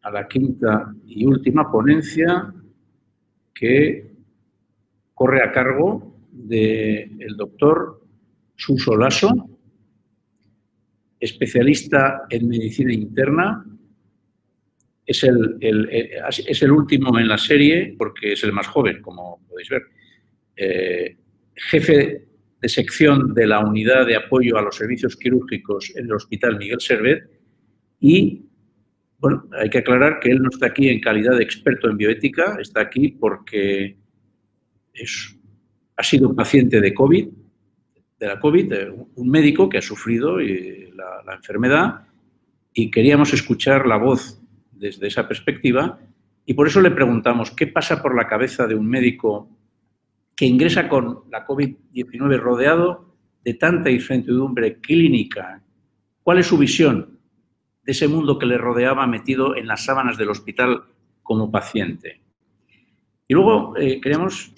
a la quinta y última ponencia que corre a cargo del doctor Suso Lasso, especialista en medicina interna. Es el último en la serie porque es el más joven, como podéis ver. Jefe de sección de la Unidad de Apoyo a los Servicios Quirúrgicos en el Hospital Miguel Servet. Y, bueno, hay que aclarar que él no está aquí en calidad de experto en bioética, está aquí porque ha sido paciente de COVID, un médico que ha sufrido la enfermedad, y queríamos escuchar la voz desde esa perspectiva, y por eso le preguntamos qué pasa por la cabeza de un médico que ingresa con la COVID-19 rodeado de tanta incertidumbre clínica. ¿Cuál es su visión de ese mundo que le rodeaba metido en las sábanas del hospital como paciente? Y luego queríamos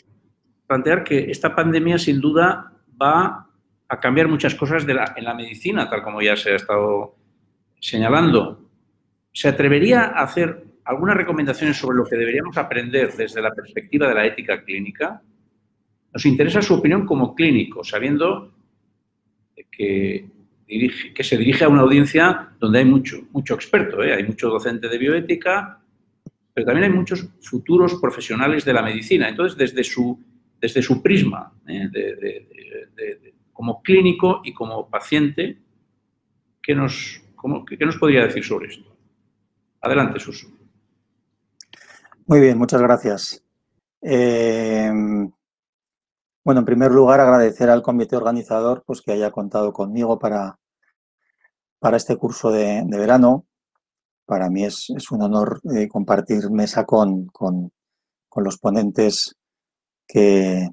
plantear que esta pandemia sin duda va a cambiar muchas cosas en la medicina, tal como ya se ha estado señalando. ¿Se atrevería a hacer algunas recomendaciones sobre lo que deberíamos aprender desde la perspectiva de la ética clínica? Nos interesa su opinión como clínico, sabiendo que se dirige a una audiencia donde hay mucho experto, hay mucho docente de bioética, pero también hay muchos futuros profesionales de la medicina. Entonces, desde su prisma, como clínico y como paciente, ¿qué nos podría decir sobre esto? Adelante, Suso. Muy bien, muchas gracias. Bueno, en primer lugar, agradecer al comité organizador pues, que haya contado conmigo para este curso de verano. Para mí es un honor compartir mesa con los ponentes que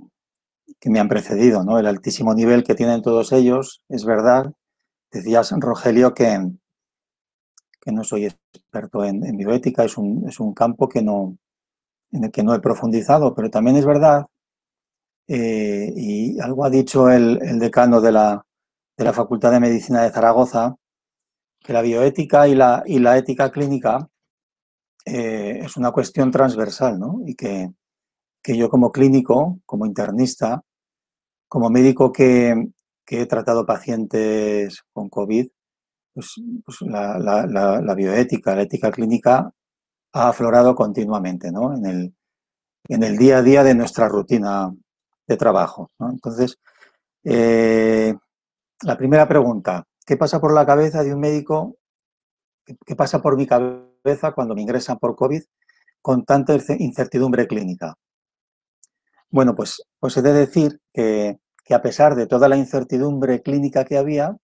me han precedido, ¿no? El altísimo nivel que tienen todos ellos, es verdad. Decías, Rogelio, que no soy experto en bioética, es un campo en el que no he profundizado, pero también es verdad, y algo ha dicho el decano de la Facultad de Medicina de Zaragoza, que la bioética y la ética clínica es una cuestión transversal, ¿no? Y que yo como clínico, como internista, como médico que he tratado pacientes con COVID, pues la bioética, la ética clínica ha aflorado continuamente, ¿no? En el día a día de nuestra rutina de trabajo, ¿no? Entonces, la primera pregunta, ¿qué pasa por la cabeza de un médico? ¿Qué pasa por mi cabeza cuando me ingresan por COVID con tanta incertidumbre clínica? Bueno, pues he de decir que a pesar de toda la incertidumbre clínica que había,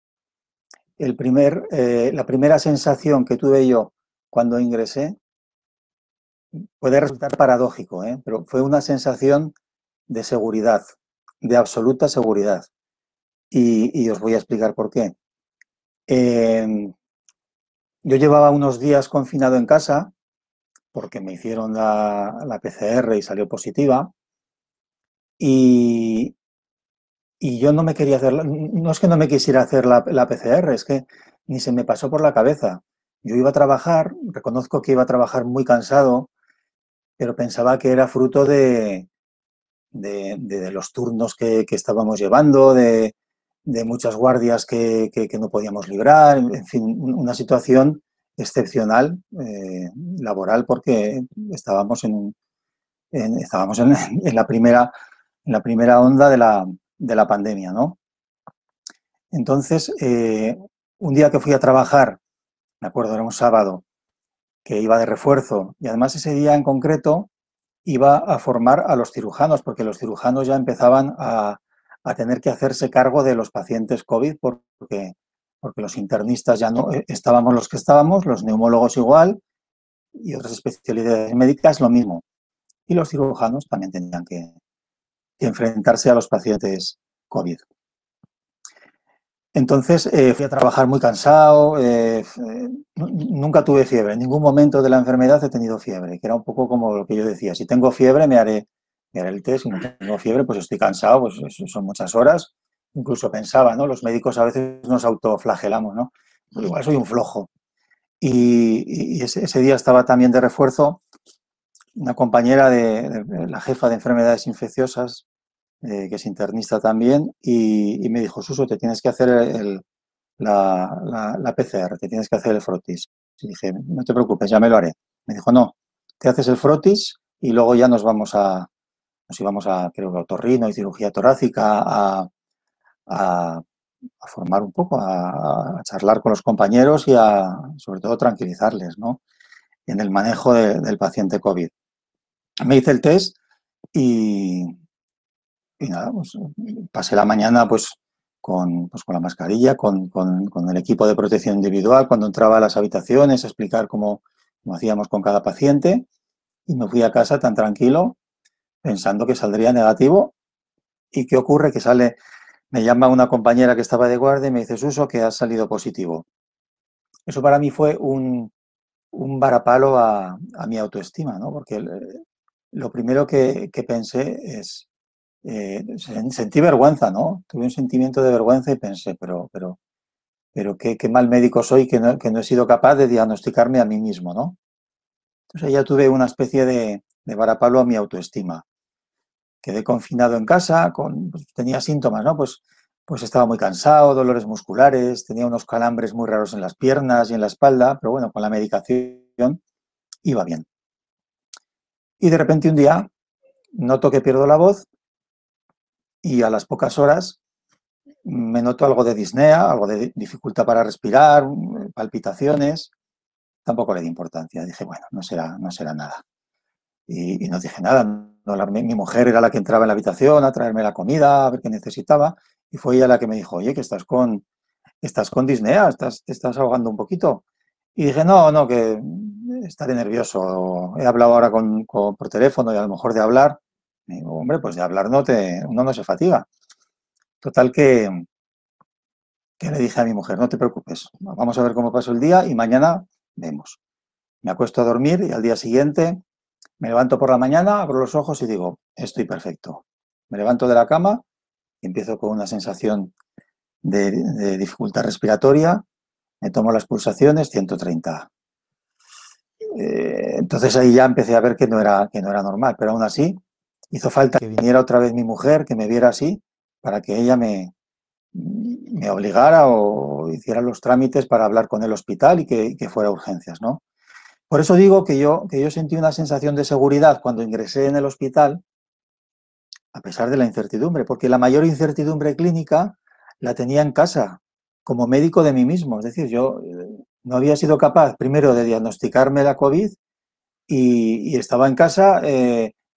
la primera sensación que tuve yo cuando ingresé puede resultar paradójico, pero fue una sensación de seguridad, de absoluta seguridad. Y os voy a explicar por qué. Yo llevaba unos días confinado en casa porque me hicieron la PCR y salió positiva. Y yo no me quería hacer, no es que no me quisiera hacer la PCR, es que ni se me pasó por la cabeza. Yo iba a trabajar, reconozco que iba a trabajar muy cansado, pero pensaba que era fruto de los turnos que estábamos llevando, de muchas guardias que no podíamos librar, en fin, una situación excepcional laboral porque estábamos en la primera onda de la pandemia, ¿no? Entonces, un día que fui a trabajar, me acuerdo, era un sábado, que iba de refuerzo, y además ese día en concreto iba a formar a los cirujanos, porque los cirujanos ya empezaban a tener que hacerse cargo de los pacientes COVID, porque los internistas ya no estábamos los que estábamos, los neumólogos igual, y otras especialidades médicas lo mismo. Y los cirujanos también tenían que enfrentarse a los pacientes COVID. Entonces fui a trabajar muy cansado, nunca tuve fiebre, en ningún momento de la enfermedad he tenido fiebre, que era un poco como lo que yo decía, si tengo fiebre me haré el test, si no tengo fiebre pues estoy cansado, pues son muchas horas, incluso pensaba, ¿no? Los médicos a veces nos autoflagelamos, ¿no? Pues igual soy un flojo. y ese día estaba también de refuerzo una compañera de la jefa de enfermedades infecciosas, que es internista también, y me dijo, Suso, te tienes que hacer la PCR, te tienes que hacer el frotis. Y dije, no te preocupes, ya me lo haré. Me dijo, no, te haces el frotis y luego ya nos íbamos a, creo que a otorrino y cirugía torácica a formar un poco, a charlar con los compañeros y sobre todo, tranquilizarles, ¿no? En el manejo del paciente COVID. Me hice el test y nada, pues pasé la mañana con la mascarilla, con el equipo de protección individual, cuando entraba a las habitaciones, a explicar cómo hacíamos con cada paciente, y me fui a casa tan tranquilo, pensando que saldría negativo. ¿Y qué ocurre? Que me llama una compañera que estaba de guardia y me dice, Suso, que has salido positivo. Eso para mí fue un varapalo a mi autoestima, ¿no? Porque lo primero que pensé es, sentí vergüenza, ¿no? Tuve un sentimiento de vergüenza y pensé, pero qué mal médico soy que no he sido capaz de diagnosticarme a mí mismo, ¿no? Entonces ya tuve una especie de varapalo a mi autoestima. Quedé confinado en casa, tenía síntomas, ¿no? Pues estaba muy cansado, dolores musculares, tenía unos calambres muy raros en las piernas y en la espalda, pero bueno, con la medicación iba bien. Y de repente un día noto que pierdo la voz y a las pocas horas me noto algo de disnea, algo de dificultad para respirar, palpitaciones. Tampoco le di importancia. Dije, bueno, no será nada. Y no dije nada. Mi mujer era la que entraba en la habitación a traerme la comida, a ver qué necesitaba. Y fue ella la que me dijo, oye, que estás con disnea, te estás ahogando un poquito. Y dije, no, que estaré nervioso. He hablado ahora por teléfono y a lo mejor de hablar. Y digo, hombre, pues de hablar uno no se fatiga. Total que le dije a mi mujer, no te preocupes, vamos a ver cómo pasó el día y mañana vemos. Me acuesto a dormir y al día siguiente me levanto por la mañana, abro los ojos y digo, estoy perfecto. Me levanto de la cama y empiezo con una sensación de dificultad respiratoria, me tomo las pulsaciones, 130. Entonces ahí ya empecé a ver que no era normal, pero aún así hizo falta que viniera otra vez mi mujer, que me viera así, para que ella me obligara o hiciera los trámites para hablar con el hospital y que fuera a urgencias, ¿no? Por eso digo que yo sentí una sensación de seguridad cuando ingresé en el hospital, a pesar de la incertidumbre, porque la mayor incertidumbre clínica la tenía en casa, como médico de mí mismo. Es decir, yo no había sido capaz, primero, de diagnosticarme la COVID y estaba en casa.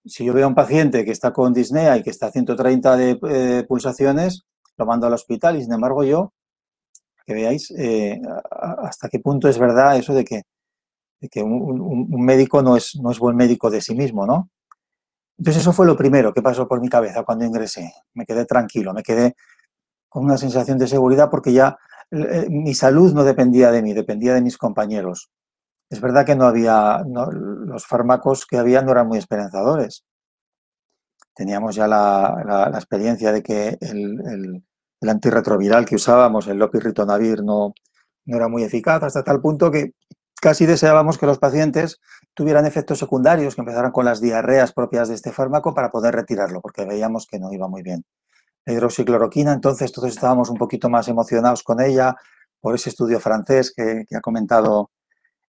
Si yo veo a un paciente que está con disnea y que está a 130 de pulsaciones, lo mando al hospital y, sin embargo, que veáis hasta qué punto es verdad eso de que un médico no es buen médico de sí mismo, ¿no? Entonces eso fue lo primero que pasó por mi cabeza cuando ingresé. Me quedé tranquilo, me quedé con una sensación de seguridad porque ya mi salud no dependía de mí, dependía de mis compañeros. Es verdad que los fármacos que había no eran muy esperanzadores. Teníamos ya la experiencia de que el antirretroviral que usábamos, el lopirritonavir, no era muy eficaz, hasta tal punto que casi deseábamos que los pacientes tuvieran efectos secundarios, que empezaran con las diarreas propias de este fármaco para poder retirarlo, porque veíamos que no iba muy bien. La hidroxicloroquina, entonces todos estábamos un poquito más emocionados con ella por ese estudio francés que ha comentado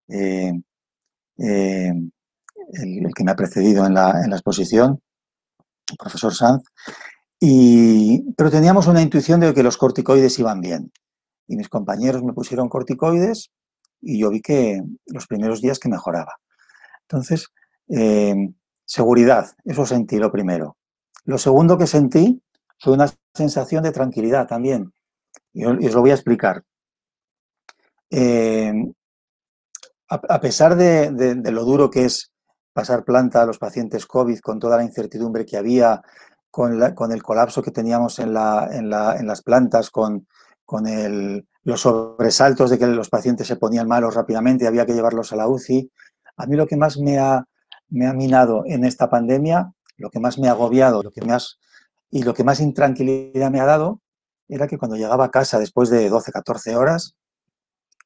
eh, eh, el que me ha precedido en la exposición, el profesor Sanz. Pero teníamos una intuición de que los corticoides iban bien. Y mis compañeros me pusieron corticoides y yo vi que los primeros días que mejoraba. Entonces, seguridad, eso sentí lo primero. Lo segundo que sentí fue una sensación de tranquilidad también. Y os lo voy a explicar. A pesar de lo duro que es pasar planta a los pacientes COVID, con toda la incertidumbre que había, con el colapso que teníamos en las plantas, con los sobresaltos de que los pacientes se ponían malos rápidamente y había que llevarlos a la UCI, a mí lo que más me ha minado en esta pandemia, lo que más me ha agobiado y lo que más intranquilidad me ha dado, era que cuando llegaba a casa después de 12, 14 horas,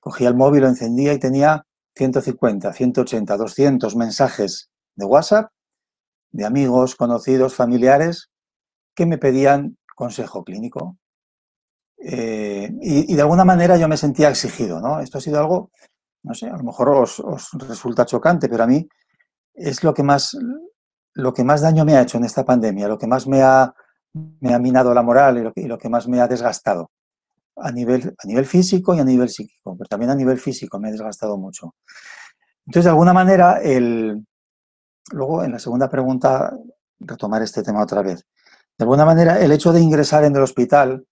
cogía el móvil, lo encendía y tenía 150, 180, 200 mensajes de WhatsApp de amigos, conocidos, familiares que me pedían consejo clínico. Y de alguna manera yo me sentía exigido, ¿no? Esto ha sido algo, no sé, a lo mejor os resulta chocante, pero a mí es lo que más daño me ha hecho en esta pandemia, lo que más me ha minado la moral y lo que más me ha desgastado a nivel físico y a nivel psíquico, pero también a nivel físico me ha desgastado mucho. Entonces, de alguna manera, luego en la segunda pregunta, retomar este tema otra vez. De alguna manera, el hecho de ingresar en el hospital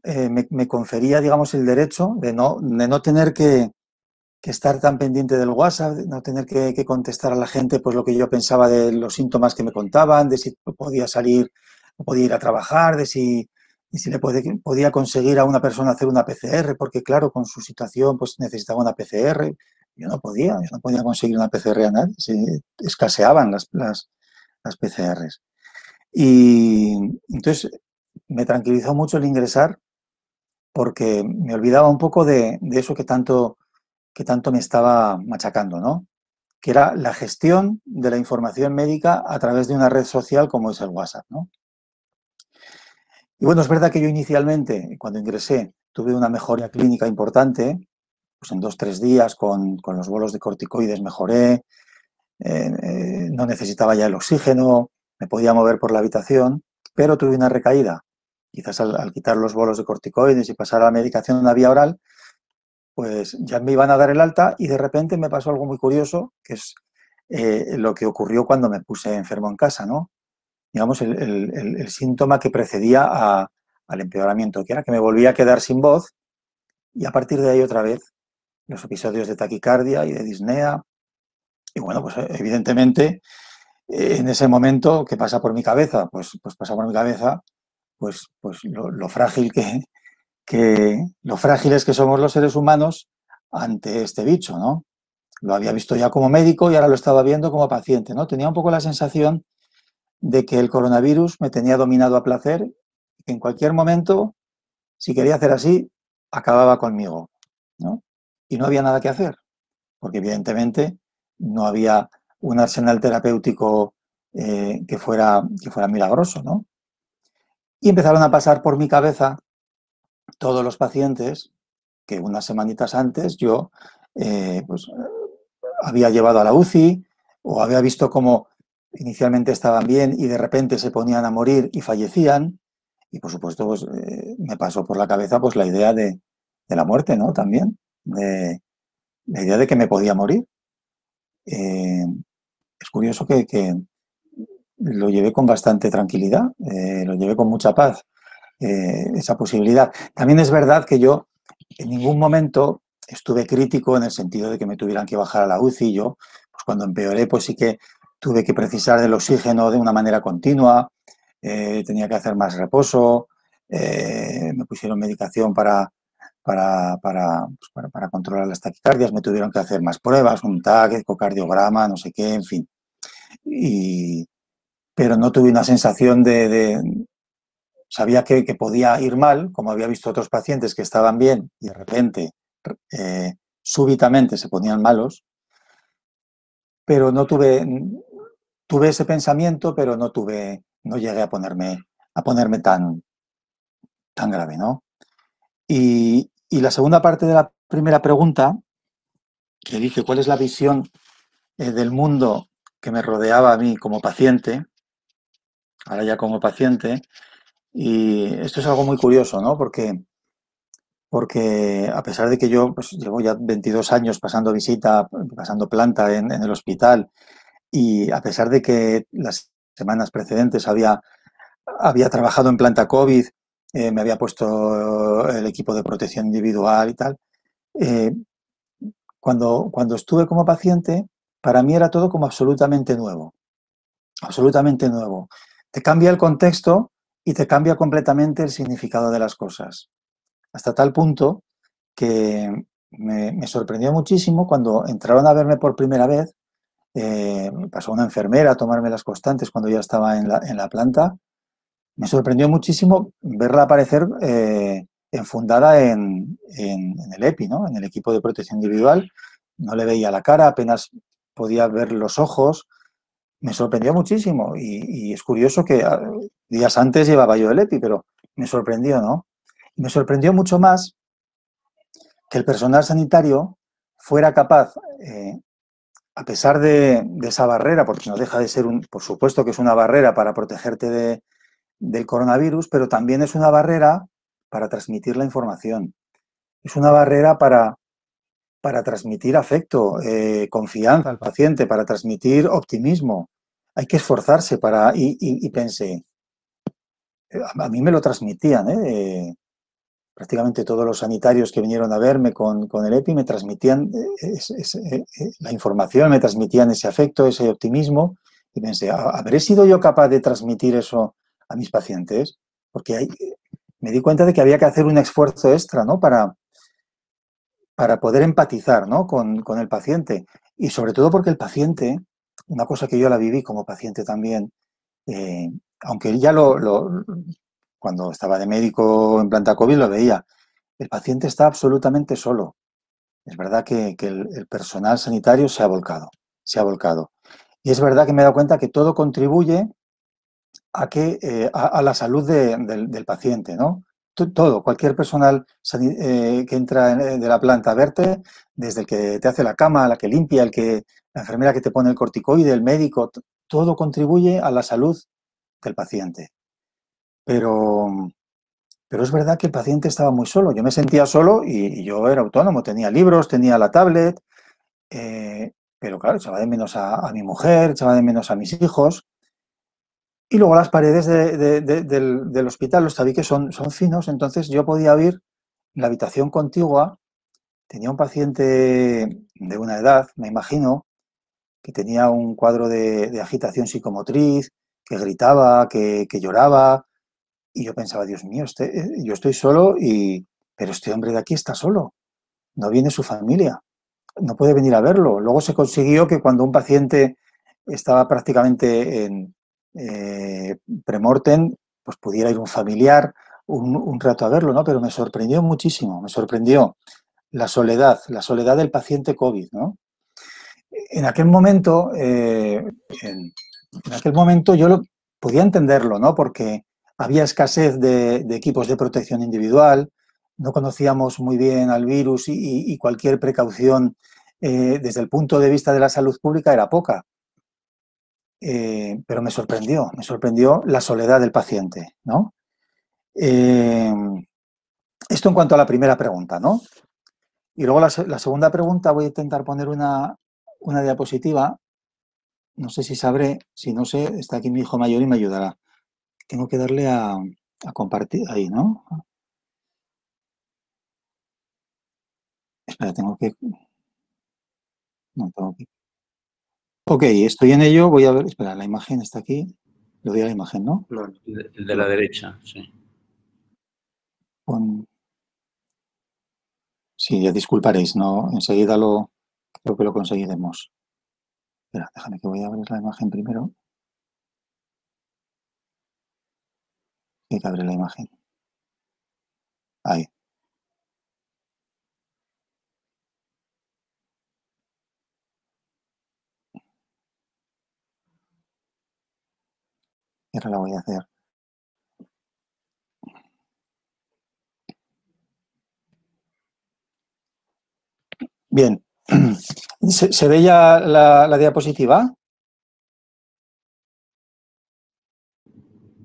me confería, digamos, el derecho de no tener que estar tan pendiente del WhatsApp, de no tener que contestar a la gente pues lo que yo pensaba de los síntomas que me contaban, de si podía salir o podía ir a trabajar, de si le podía conseguir a una persona hacer una PCR, porque claro, con su situación pues necesitaba una PCR. Yo no podía conseguir una PCR a nadie, escaseaban las PCRs. Y entonces me tranquilizó mucho el ingresar porque me olvidaba un poco de eso que tanto me estaba machacando, ¿no? Que era la gestión de la información médica a través de una red social como es el WhatsApp, ¿no? Y bueno, es verdad que yo inicialmente, cuando ingresé, tuve una mejoría clínica importante, pues en 2-3 días con los bolos de corticoides mejoré, no necesitaba ya el oxígeno, me podía mover por la habitación, pero tuve una recaída. Quizás al quitar los bolos de corticoides y pasar a la medicación en la vía oral, pues ya me iban a dar el alta y de repente me pasó algo muy curioso, que es lo que ocurrió cuando me puse enfermo en casa, ¿no? Digamos, el síntoma que precedía al empeoramiento, que era que me volvía a quedar sin voz y a partir de ahí otra vez los episodios de taquicardia y de disnea. Y bueno, pues evidentemente en ese momento, ¿qué pasa por mi cabeza? Pues pasa por mi cabeza pues lo frágil lo frágiles que somos los seres humanos ante este bicho, ¿no? Lo había visto ya como médico y ahora lo estaba viendo como paciente, ¿no? Tenía un poco la sensación de que el coronavirus me tenía dominado a placer, que en cualquier momento, si quería hacer así, acababa conmigo, ¿no? Y no había nada que hacer, porque evidentemente no había un arsenal terapéutico que fuera milagroso, ¿no? Y empezaron a pasar por mi cabeza todos los pacientes que unas semanitas antes yo pues había llevado a la UCI o había visto cómo inicialmente estaban bien y de repente se ponían a morir y fallecían. Y por supuesto pues, me pasó por la cabeza pues la idea de la muerte, ¿no? También, de la idea de que me podía morir. Es curioso que lo llevé con bastante tranquilidad, lo llevé con mucha paz, esa posibilidad. También es verdad que yo en ningún momento estuve crítico en el sentido de que me tuvieran que bajar a la UCI. Yo, pues cuando empeoré, pues sí que tuve que precisar del oxígeno de una manera continua, tenía que hacer más reposo, me pusieron medicación para controlar las taquicardias, me tuvieron que hacer más pruebas, un TAC, ecocardiograma, no sé qué, en fin. Pero no tuve una sensación sabía que podía ir mal, como había visto otros pacientes que estaban bien y de repente, súbitamente se ponían malos, pero no tuve ese pensamiento, pero no llegué a ponerme tan grave, ¿no? Y la segunda parte de la primera pregunta, que dije, ¿cuál es la visión del mundo que me rodeaba a mí como paciente? Ahora ya como paciente. Y esto es algo muy curioso, ¿no? Porque a pesar de que yo pues, llevo ya 22 años pasando visita, pasando planta en el hospital, y a pesar de que las semanas precedentes había trabajado en planta COVID, me había puesto el equipo de protección individual y tal, cuando estuve como paciente, para mí era todo como absolutamente nuevo, absolutamente nuevo. Te cambia el contexto y te cambia completamente el significado de las cosas. Hasta tal punto que me sorprendió muchísimo cuando entraron a verme por primera vez. Pasó una enfermera a tomarme las constantes cuando ya estaba en la planta. Me sorprendió muchísimo verla aparecer enfundada en el EPI, ¿no? En el equipo de protección individual, no le veía la cara, apenas podía ver los ojos. Me sorprendió muchísimo y es curioso que días antes llevaba yo el EPI, pero me sorprendió, ¿no? Me sorprendió mucho más que el personal sanitario fuera capaz, a pesar de esa barrera, porque no deja de ser, por supuesto que es una barrera para protegerte del coronavirus, pero también es una barrera para transmitir la información. Es una barrera para transmitir afecto, confianza al paciente, para transmitir optimismo. Hay que esforzarse y pensé, a mí me lo transmitían, prácticamente todos los sanitarios que vinieron a verme con el EPI me transmitían la información, me transmitían ese afecto, ese optimismo, y pensé, ¿habré sido yo capaz de transmitir eso a mis pacientes? Porque me di cuenta de que había que hacer un esfuerzo extra, ¿no? Para poder empatizar, ¿no? con el paciente. Y sobre todo porque el paciente, una cosa que yo la viví como paciente también, aunque ya cuando estaba de médico en planta COVID lo veía, el paciente está absolutamente solo. Es verdad que el personal sanitario se ha volcado, se ha volcado. Y es verdad que me he dado cuenta que todo contribuye a la salud del paciente, ¿no? Todo, cualquier personal que entra de la planta a verte, desde el que te hace la cama, la que limpia, la enfermera que te pone el corticoide, el médico, todo contribuye a la salud del paciente. Pero es verdad que el paciente estaba muy solo. Yo me sentía solo y yo era autónomo, tenía libros, tenía la tablet, pero claro, echaba de menos a mi mujer, echaba de menos a mis hijos. Y luego las paredes del hospital, los tabiques son finos, entonces yo podía oír en la habitación contigua, tenía un paciente de una edad, me imagino, que tenía un cuadro de agitación psicomotriz, que gritaba, que lloraba, y yo pensaba, Dios mío, yo estoy solo, pero este hombre de aquí está solo, no viene su familia, no puede venir a verlo. Luego se consiguió que cuando un paciente estaba prácticamente en premortem, pues pudiera ir un familiar un rato a verlo, ¿no? Pero me sorprendió muchísimo, me sorprendió la soledad del paciente COVID, ¿no? En aquel momento, en aquel momento yo podía entenderlo, ¿no? Porque había escasez de equipos de protección individual, no conocíamos muy bien al virus y cualquier precaución desde el punto de vista de la salud pública era poca. Pero me sorprendió la soledad del paciente, ¿no? Esto en cuanto a la primera pregunta, ¿no? Y luego la segunda pregunta voy a intentar poner una diapositiva. No sé si sabré, si no sé, está aquí mi hijo mayor y me ayudará. Tengo que darle a compartir ahí, ¿no? Espera, tengo que... No, tengo que... Ok, estoy en ello, voy a ver... Espera, la imagen está aquí. Le doy a la imagen, ¿no? El de la derecha, sí. Sí, ya disculparéis, ¿no? Enseguida creo que lo conseguiremos. Espera, déjame que voy a abrir la imagen primero. Hay que abrir la imagen. Ahí. Y ahora la voy a hacer. Bien. ¿Se ve ya la diapositiva?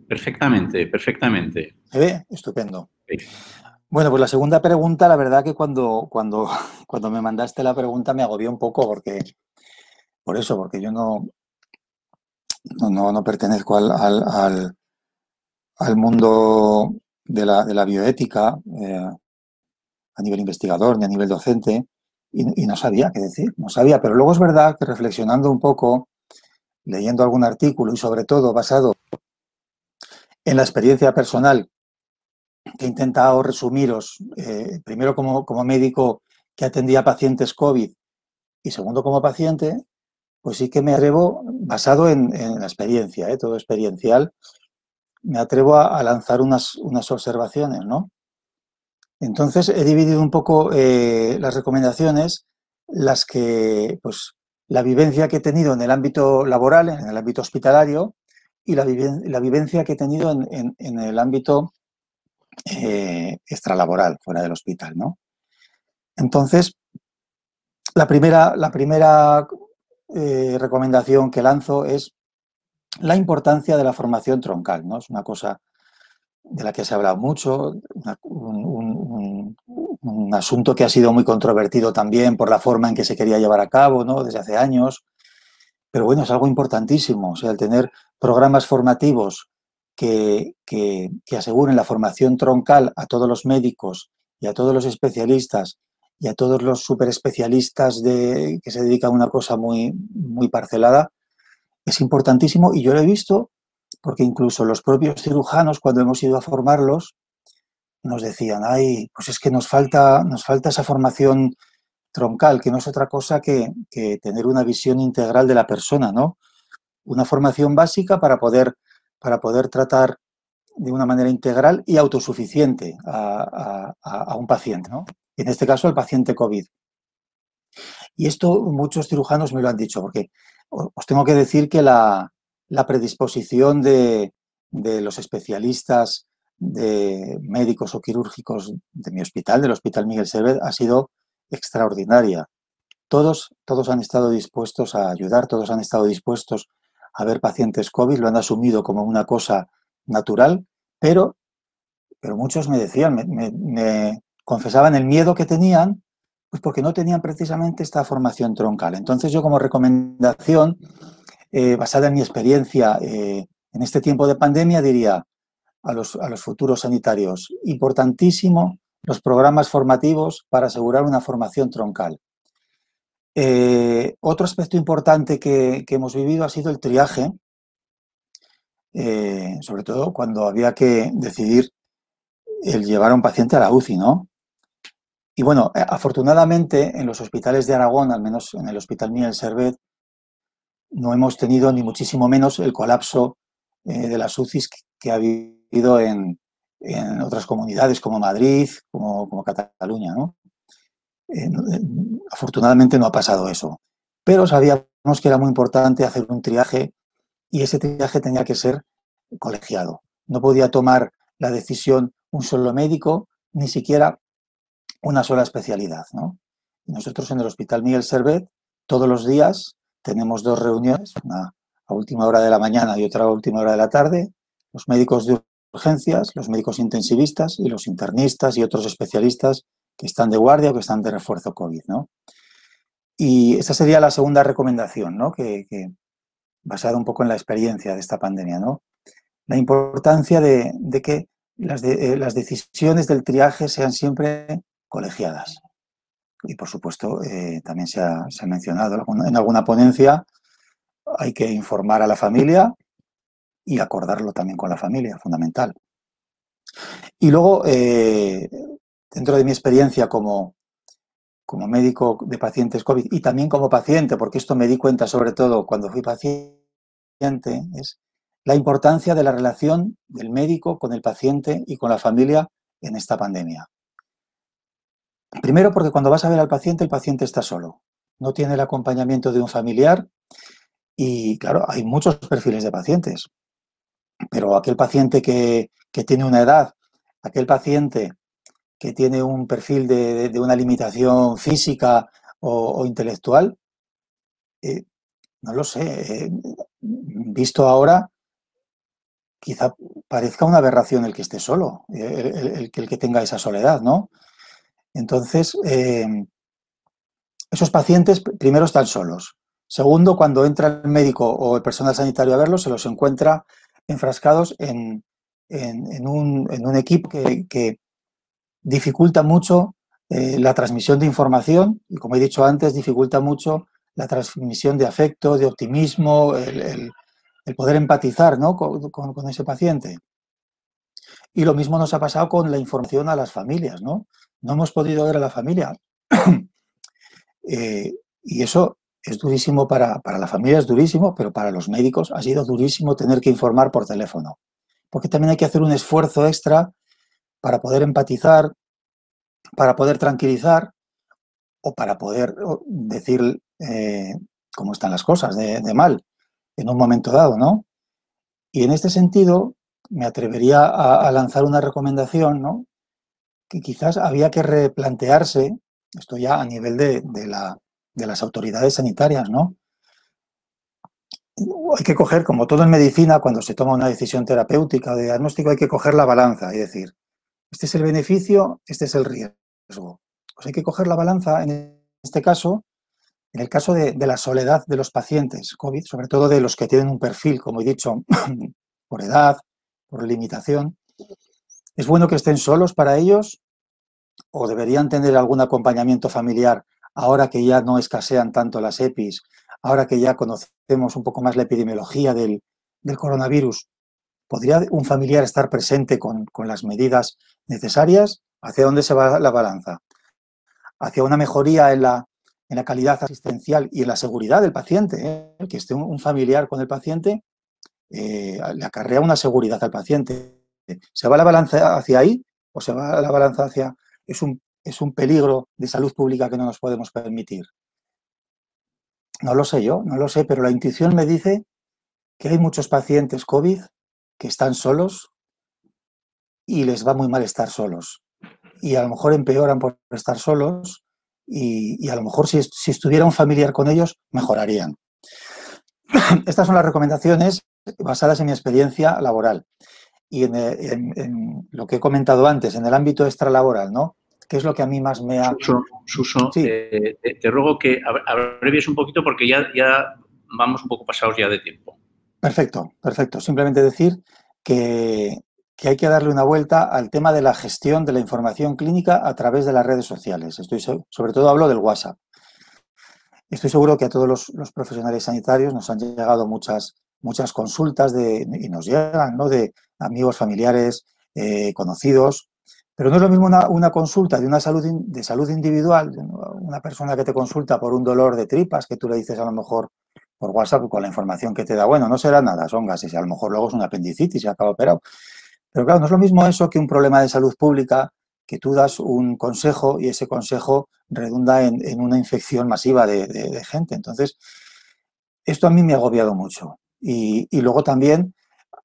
Perfectamente, perfectamente. ¿Se ve? Estupendo. Sí. Bueno, pues la segunda pregunta, la verdad que cuando me mandaste la pregunta me agobió un poco porque yo no pertenezco al mundo de la bioética a nivel investigador ni a nivel docente y no sabía qué decir, no sabía, pero luego es verdad que reflexionando un poco, leyendo algún artículo y sobre todo basado en la experiencia personal que he intentado resumiros, primero como médico que atendía pacientes COVID y segundo como paciente, pues sí que me atrevo, basado en la experiencia, todo experiencial, me atrevo a lanzar unas observaciones, ¿no? Entonces he dividido un poco las recomendaciones las que, pues, la vivencia que he tenido en el ámbito laboral, en el ámbito hospitalario, y la vivencia que he tenido en el ámbito extralaboral, fuera del hospital, ¿no? Entonces, la primera recomendación que lanzo es la importancia de la formación troncal, ¿no? Es una cosa de la que se ha hablado mucho, un asunto que ha sido muy controvertido también por la forma en que se quería llevar a cabo, ¿no? Desde hace años. Pero bueno, es algo importantísimo, o sea, el tener programas formativos que aseguren la formación troncal a todos los médicos y a todos los especialistas y a todos los superespecialistas que se dedican a una cosa muy, muy parcelada, es importantísimo, y yo lo he visto porque incluso los propios cirujanos, cuando hemos ido a formarlos, nos decían, ay, pues es que nos falta esa formación troncal, que no es otra cosa que tener una visión integral de la persona, ¿no? Una formación básica para poder tratar de una manera integral y autosuficiente a un paciente, ¿no? En este caso, al paciente COVID. Y esto muchos cirujanos me lo han dicho, porque os tengo que decir que la predisposición de los especialistas, de médicos o quirúrgicos de mi hospital, del Hospital Miguel Servet, ha sido extraordinaria. Todos han estado dispuestos a ayudar, todos han estado dispuestos a ver pacientes COVID, lo han asumido como una cosa natural, pero muchos me decían, me confesaban el miedo que tenían, pues porque no tenían precisamente esta formación troncal. Entonces yo, como recomendación, basada en mi experiencia en este tiempo de pandemia, diría a los futuros sanitarios, importantísimo los programas formativos para asegurar una formación troncal. Otro aspecto importante que hemos vivido ha sido el triaje, sobre todo cuando había que decidir el llevar a un paciente a la UCI, ¿no? Y bueno, afortunadamente en los hospitales de Aragón, al menos en el Hospital Miguel Servet, no hemos tenido ni muchísimo menos el colapso de las UCIs que ha habido en otras comunidades como Madrid, como Cataluña, ¿no? Afortunadamente no ha pasado eso, pero sabíamos que era muy importante hacer un triaje, y ese triaje tenía que ser colegiado. No podía tomar la decisión un solo médico, ni siquiera una sola especialidad, ¿no? Nosotros en el Hospital Miguel Servet todos los días tenemos 2 reuniones, una a última hora de la mañana y otra a última hora de la tarde, los médicos de urgencias, los médicos intensivistas y los internistas y otros especialistas que están de guardia o que están de refuerzo COVID, ¿no? Y esa sería la segunda recomendación, ¿no? Que basada un poco en la experiencia de esta pandemia, ¿no? La importancia de que las decisiones del triaje sean siempre colegiadas. Y, por supuesto, también se ha mencionado en alguna ponencia, hay que informar a la familia y acordarlo también con la familia, fundamental. Y luego, dentro de mi experiencia como médico de pacientes COVID y también como paciente, porque esto me di cuenta sobre todo cuando fui paciente, es la importancia de la relación del médico con el paciente y con la familia en esta pandemia. Primero, porque cuando vas a ver al paciente, el paciente está solo, no tiene el acompañamiento de un familiar y, claro, hay muchos perfiles de pacientes, pero aquel paciente que tiene una edad, aquel paciente que tiene un perfil de una limitación física o intelectual, no lo sé, visto ahora, quizá parezca una aberración el que esté solo, el que tenga esa soledad, ¿no? Entonces, esos pacientes primero están solos. Segundo, cuando entra el médico o el personal sanitario a verlos, se los encuentra enfrascados en un equipo que dificulta mucho la transmisión de información y, como he dicho antes, dificulta mucho la transmisión de afecto, de optimismo, el poder empatizar, ¿no? con ese paciente. Y lo mismo nos ha pasado con la información a las familias, ¿no? No hemos podido ver a la familia. Y eso es durísimo para la familia, es durísimo, pero para los médicos ha sido durísimo tener que informar por teléfono. Porque también hay que hacer un esfuerzo extra para poder empatizar, para poder tranquilizar o para poder decir cómo están las cosas de mal en un momento dado, ¿no? Y en este sentido me atrevería a lanzar una recomendación, ¿no? Que quizás había que replantearse, esto ya a nivel de las autoridades sanitarias, ¿no? Hay que coger, como todo en medicina, cuando se toma una decisión terapéutica o de diagnóstico, hay que coger la balanza y decir, este es el beneficio, este es el riesgo. Pues hay que coger la balanza en este caso, en el caso de la soledad de los pacientes COVID, sobre todo de los que tienen un perfil, como he dicho, por edad, por limitación. ¿Es bueno que estén solos para ellos o deberían tener algún acompañamiento familiar ahora que ya no escasean tanto las EPIs, ahora que ya conocemos un poco más la epidemiología del coronavirus? ¿Podría un familiar estar presente con las medidas necesarias? ¿Hacia dónde se va la balanza? ¿Hacia una mejoría en la calidad asistencial y en la seguridad del paciente? Que esté un familiar con el paciente le acarrea una seguridad al paciente. ¿Se va la balanza hacia ahí o se va la balanza hacia es un peligro de salud pública que no nos podemos permitir? No lo sé yo, no lo sé, pero la intuición me dice que hay muchos pacientes COVID que están solos y les va muy mal estar solos. Y a lo mejor empeoran por estar solos y a lo mejor si estuviera un familiar con ellos, mejorarían. Estas son las recomendaciones basadas en mi experiencia laboral y en lo que he comentado antes, en el ámbito extralaboral, ¿no? ¿Qué es lo que a mí más me ha... Suso, sí. Te ruego que abrevies un poquito porque ya vamos un poco pasados ya de tiempo. Perfecto, perfecto. Simplemente decir que hay que darle una vuelta al tema de la gestión de la información clínica a través de las redes sociales. Sobre todo hablo del WhatsApp. Estoy seguro que a todos los profesionales sanitarios nos han llegado muchas consultas y nos llegan, ¿no?, de amigos, familiares, conocidos. Pero no es lo mismo una consulta de salud individual, una persona que te consulta por un dolor de tripas, que tú le dices a lo mejor por WhatsApp con la información que te da, bueno, no será nada, son gases, y a lo mejor luego es una apendicitis y acaba operado. Pero claro, no es lo mismo eso que un problema de salud pública, que tú das un consejo y ese consejo redunda en una infección masiva de gente. Entonces, esto a mí me ha agobiado mucho. Y luego también,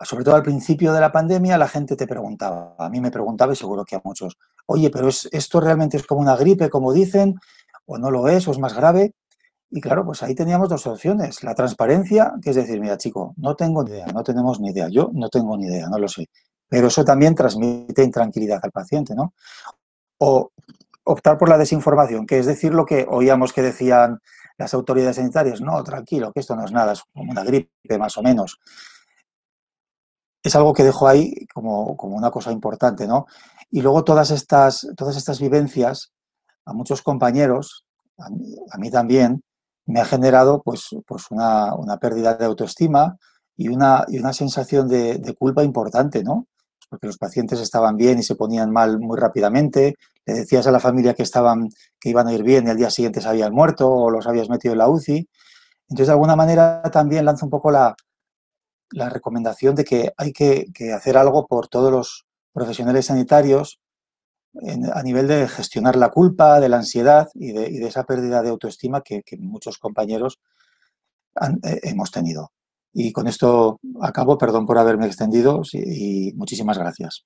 sobre todo al principio de la pandemia, la gente te preguntaba, a mí me preguntaba y seguro que a muchos, oye, pero ¿esto realmente es como una gripe, como dicen, o no lo es, o es más grave? Y claro, pues ahí teníamos dos opciones. La transparencia, que es decir, mira, chico, no tengo ni idea, no tenemos ni idea, yo no tengo ni idea, no lo sé. Pero eso también transmite intranquilidad al paciente, ¿no? O optar por la desinformación, que es decir lo que oíamos que decían las autoridades sanitarias, no, tranquilo, que esto no es nada, es como una gripe más o menos. Es algo que dejo ahí como una cosa importante, ¿no? Y luego todas estas vivencias, a muchos compañeros, a mí también, me ha generado pues una pérdida de autoestima y una sensación de culpa importante, ¿no? Porque los pacientes estaban bien y se ponían mal muy rápidamente, le decías a la familia que iban a ir bien y al día siguiente se habían muerto o los habías metido en la UCI. Entonces, de alguna manera también lanzo un poco la recomendación de que hay que hacer algo por todos los profesionales sanitarios a nivel de gestionar la culpa, de la ansiedad y de esa pérdida de autoestima que muchos compañeros hemos tenido. Y con esto acabo, perdón por haberme extendido y muchísimas gracias.